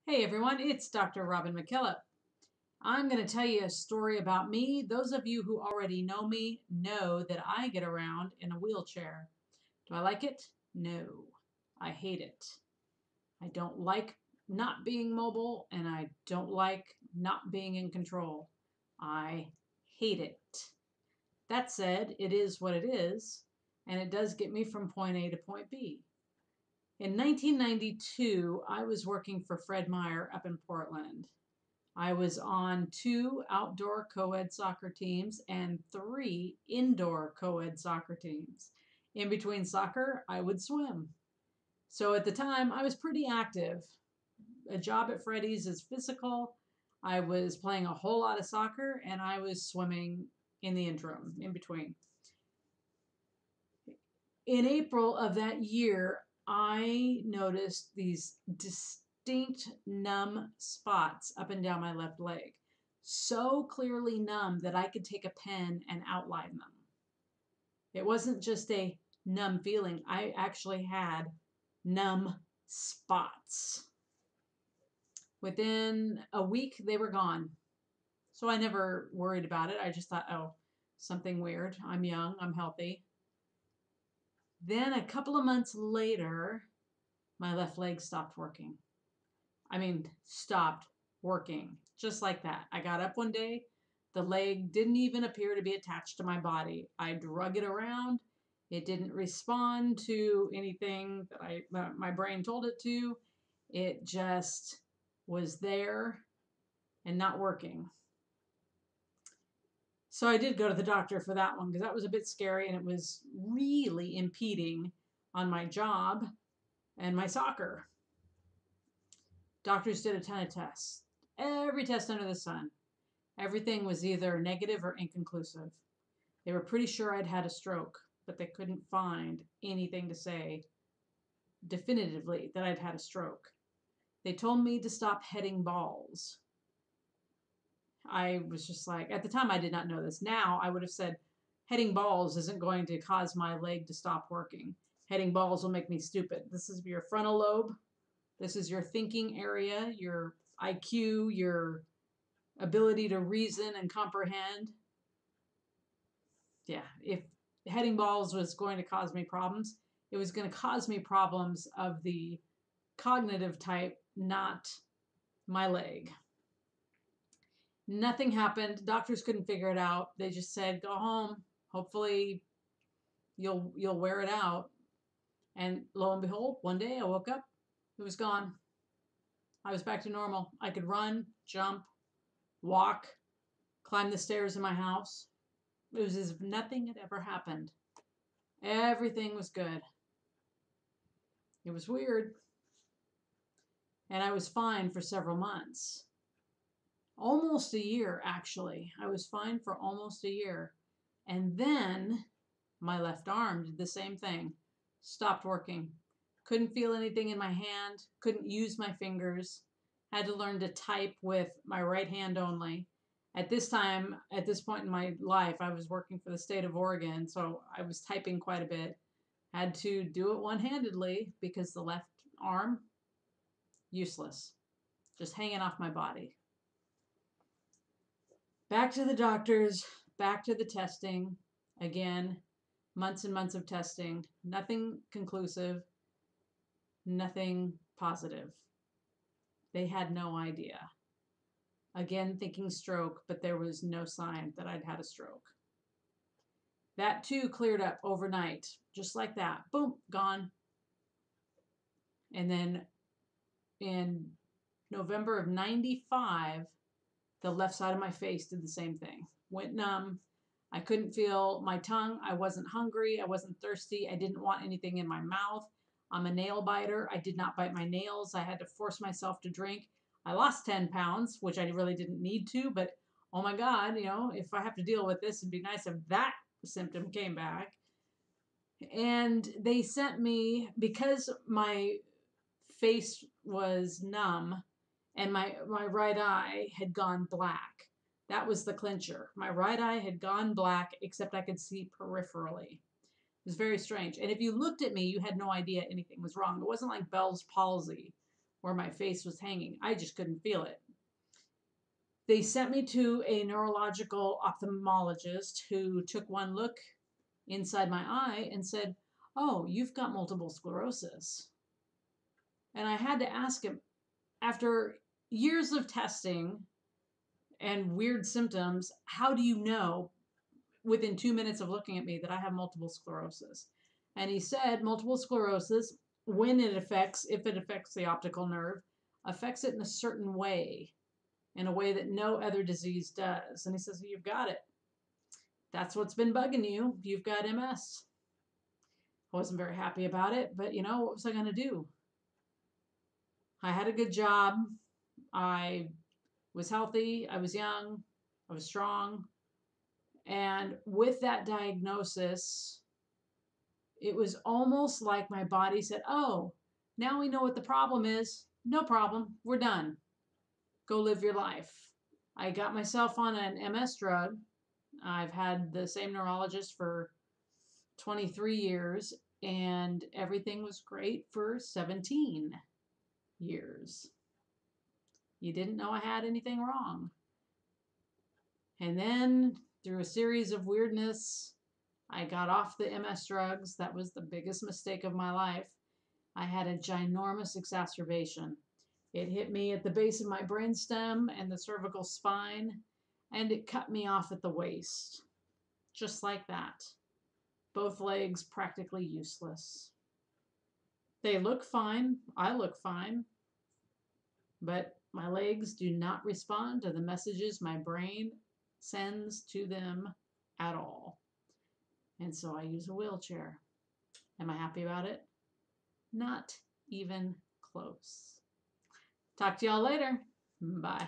Hey everyone, it's Dr. Robyn MacKillop. I'm going to tell you a story about me. Those of you who already know me know that I get around in a wheelchair. Do I like it? No. I hate it. I don't like not being mobile and I don't like not being in control. I hate it. That said, it is what it is, and it does get me from point A to point B. In 1992, I was working for Fred Meyer up in Portland. I was on 2 outdoor co-ed soccer teams and 3 indoor co-ed soccer teams. In between soccer, I would swim. So at the time, I was pretty active. A job at Freddy's is physical. I was playing a whole lot of soccer and I was swimming in the interim, in between. In April of that year, I noticed these distinct numb spots up and down my left leg. So clearly numb that I could take a pen and outline them. It wasn't just a numb feeling. I actually had numb spots. Within a week, they were gone. So I never worried about it. I just thought, oh, something weird. I'm young. I'm healthy. Then a couple of months later, my left leg stopped working. I mean, stopped working. Just like that. I got up one day. The leg didn't even appear to be attached to my body. I drug it around. It didn't respond to anything that my brain told it to. It just was there and not working. So I did go to the doctor for that one because that was a bit scary and it was really impeding on my job and my soccer. Doctors did a ton of tests. Every test under the sun. Everything was either negative or inconclusive. They were pretty sure I'd had a stroke, but they couldn't find anything to say definitively that I'd had a stroke. They told me to stop heading balls. I was just like, at the time I did not know this. Now I would have said, heading balls isn't going to cause my leg to stop working. Heading balls will make me stupid. This is your frontal lobe. This is your thinking area, your IQ, your ability to reason and comprehend. Yeah, if heading balls was going to cause me problems, it was going to cause me problems of the cognitive type, not my leg. Nothing happened. Doctors couldn't figure it out. They just said, go home. Hopefully you'll wear it out. And lo and behold, one day I woke up, it was gone. I was back to normal. I could run, jump, walk, climb the stairs in my house. It was as if nothing had ever happened. Everything was good. It was weird. And I was fine for several months. Almost a year, actually. I was fine for almost a year. And then my left arm did the same thing. Stopped working. Couldn't feel anything in my hand. Couldn't use my fingers. Had to learn to type with my right hand only. At this time, at this point in my life, I was working for the state of Oregon, so I was typing quite a bit. Had to do it one-handedly because the left arm, useless. Just hanging off my body. Back to the doctors, back to the testing. Again, months and months of testing. Nothing conclusive, nothing positive. They had no idea. Again, thinking stroke, but there was no sign that I'd had a stroke. That too cleared up overnight, just like that. Boom, gone. And then in November of 95, the left side of my face did the same thing. Went numb. I couldn't feel my tongue. I wasn't hungry. I wasn't thirsty. I didn't want anything in my mouth. I'm a nail biter. I did not bite my nails. I had to force myself to drink. I lost 10 pounds, which I really didn't need to, but oh my God, if I have to deal with this, it'd be nice if that symptom came back. And they sent me, because my face was numb and my right eye had gone black. That was the clincher. My right eye had gone black, except I could see peripherally. It was very strange. And if you looked at me, you had no idea anything was wrong. It wasn't like Bell's palsy, where my face was hanging. I just couldn't feel it. They sent me to a neurological ophthalmologist who took one look inside my eye and said, "Oh, you've got multiple sclerosis." And I had to ask him, after years of testing and weird symptoms, how do you know within 2 minutes of looking at me that I have multiple sclerosis? And he said multiple sclerosis, if it affects the optical nerve, affects it in a certain way, in a way that no other disease does. And he says, you've got it. That's what's been bugging you. You've got MS. I wasn't very happy about it, but what was I going to do? I had a good job. I was healthy. I was young. I was strong. And with that diagnosis, it was almost like my body said, oh, now we know what the problem is. No problem. We're done. Go live your life. I got myself on an MS drug. I've had the same neurologist for 23 years, and everything was great for 17 years. You didn't know I had anything wrong. And then, through a series of weirdness, I got off the MS drugs. That was the biggest mistake of my life. I had a ginormous exacerbation. It hit me at the base of my brainstem and the cervical spine, and it cut me off at the waist. Just like that. Both legs practically useless. They look fine. I look fine. But my legs do not respond to the messages my brain sends to them at all. And so I use a wheelchair. Am I happy about it? Not even close. Talk to y'all later. Bye.